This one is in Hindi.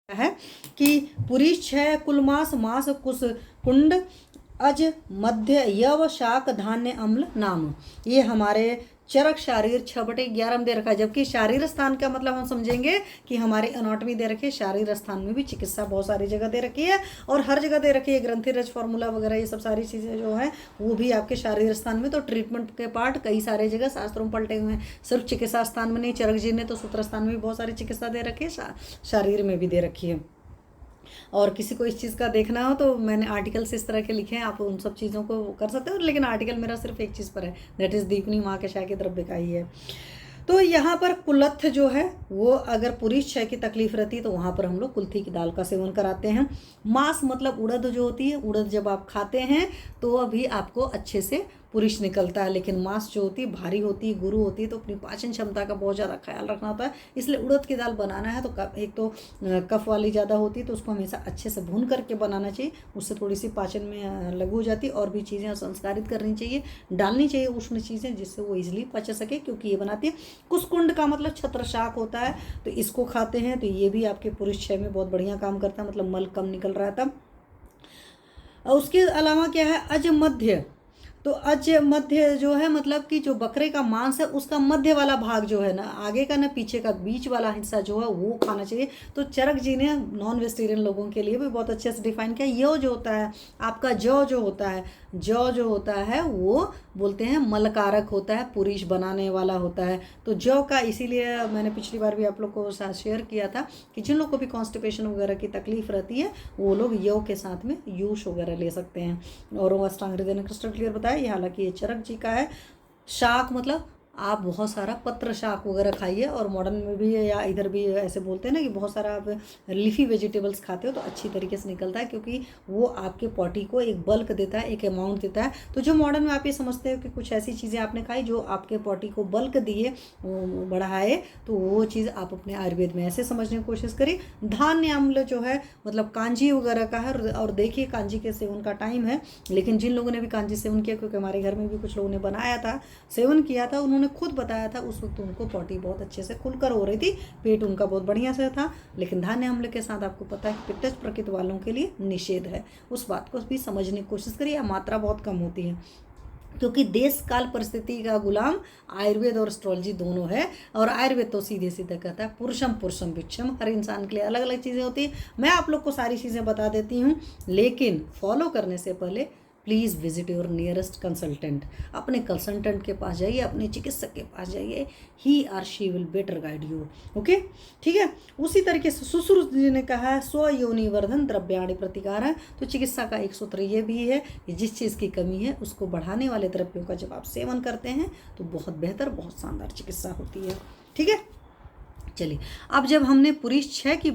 है कि पुरी छह कुलमास मास कुश कुंड अज मध्य यव शाक धान्य अम्ल नाम। ये हमारे चरक शारीर 6/11 में दे रखा है। जबकि शारीर स्थान का मतलब हम समझेंगे कि हमारी एनाटॉमी दे रखी है, शारीर स्थान में भी चिकित्सा बहुत सारी जगह दे रखी है और हर जगह दे रखी है। ग्रंथि रज फॉर्मूला वगैरह ये सब सारी चीज़ें जो है वो भी आपके शारीर स्थान में। तो ट्रीटमेंट के पार्ट कई सारे जगह शास्त्रों में पलटे हुए हैं, सिर्फ चिकित्सा स्थान में नहीं। चरक जी ने तो सूत्र स्थान में भी बहुत सारी चिकित्सा दे रखी है, शारीर में भी दे रखी है। और किसी को इस चीज़ का देखना हो तो मैंने आर्टिकल्स इस तरह के लिखे हैं, आप उन सब चीज़ों को कर सकते हो। लेकिन आर्टिकल मेरा सिर्फ एक चीज़ पर है, दैट इज़ दीपनी महाकषाय के द्रव्य का ही है। तो यहाँ पर कुलत्थ जो है वो अगर पुरुष क्षय की तकलीफ रहती है तो वहाँ पर हम लोग कुल्थी की दाल का सेवन कराते हैं। मांस मतलब उड़द जो होती है, उड़द जब आप खाते हैं तो अभी आपको अच्छे से पुरुष निकलता है। लेकिन मांस जो होती है भारी होती है, गुरु होती है, तो अपनी पाचन क्षमता का बहुत ज़्यादा ख्याल रखना होता है। इसलिए उड़द की दाल बनाना है तो एक तो कफ वाली ज़्यादा होती है तो उसको हमेशा अच्छे से भून करके बनाना चाहिए, उससे थोड़ी सी पाचन में लघु हो जाती है। और भी चीज़ें संस्कारित करनी चाहिए, डालनी चाहिए उष्ण चीज़ें, जिससे वो ईजिली पच सके, क्योंकि ये बनाती है। कुसकुंड का मतलब छत्र शाक होता है, तो इसको खाते हैं तो ये भी आपके पुरुष क्षय में बहुत बढ़िया काम करता है, मतलब मल कम निकल रहा था। उसके अलावा क्या है, अज मध्य। तो अज मध्य जो है मतलब कि जो बकरे का मांस है उसका मध्य वाला भाग जो है ना, आगे का ना पीछे का, बीच वाला हिस्सा जो है वो खाना चाहिए। तो चरक जी ने नॉन वेजिटेरियन लोगों के लिए भी बहुत अच्छे से डिफाइन किया। यो जो होता है आपका जौ जो होता है, जौ जो होता है वो बोलते हैं मलकारक होता है, पुरुष बनाने वाला होता है। तो जौ का इसीलिए मैंने पिछली बार भी आप लोग को साथ शेयर किया था कि जिन लोग को भी कॉन्स्टिपेशन वगैरह की तकलीफ रहती है वो लोग यो के साथ में यूश वगैरह ले सकते हैं। और वो अष्टांग हृदय ने क्रिस्टल क्लियर बताया। ये हालांकि ये चरक जी का है। शाक मतलब आप बहुत सारा पत्र शाक वगैरह खाइए, और मॉडर्न में भी या इधर भी ऐसे बोलते हैं ना कि बहुत सारा आप लीफी वेजिटेबल्स खाते हो तो अच्छी तरीके से निकलता है, क्योंकि वो आपके पॉटी को एक बल्क देता है, एक अमाउंट देता है। तो जो मॉडर्न में आप ये समझते हो कि कुछ ऐसी चीज़ें आपने खाई जो आपके पॉटी को बल्क दिए, बढ़ाए, तो वो चीज़ आप अपने आयुर्वेद में ऐसे समझने की कोशिश करिए। धान्य अम्ल जो है मतलब कांजी वगैरह का है। और देखिए कांजी के सेवन का टाइम है, लेकिन जिन लोगों ने भी कांजी सेवन किया, क्योंकि हमारे घर में भी कुछ लोगों ने बनाया था, सेवन किया था, उन्होंने खुद बताया था उस वक्त उनको पॉटी बहुत अच्छे से खुलकर हो रही थी, पेट उनका बहुत बढ़िया से था। लेकिन धान्य अम्ल के साथ आपको पता है कि पित्तज प्रकृति वालों के लिए निषेध है, उस बात को भी समझने की कोशिश करिए। मात्रा बहुत कम होती है, क्योंकि देश काल परिस्थिति का गुलाम आयुर्वेद और एस्ट्रोलॉजी दोनों है। और आयुर्वेद तो सीधे सीधे कहता है पुरुषम पुरुषम भिक्षम, हर इंसान के लिए अलग अलग चीज़ें होती है। मैं आप लोग को सारी चीज़ें बता देती हूँ, लेकिन फॉलो करने से पहले please visit your nearest consultant. अपने कंसल्टेंट के पास जाइए, अपने चिकित्सक के पास जाइए, he or she will better guide you. Okay, ठीक है। उसी तरीके से सुश्रुत जी ने कहा है स्व योनि वर्धन द्रव्याणि प्रतिकार है। तो चिकित्सा का एक सूत्र ये भी है कि जिस चीज़ की कमी है उसको बढ़ाने वाले द्रव्यों का जब आप सेवन करते हैं तो बहुत बेहतर, बहुत शानदार चिकित्सा होती है। ठीक है, चलिए अब जब हमने पुरुष क्षय की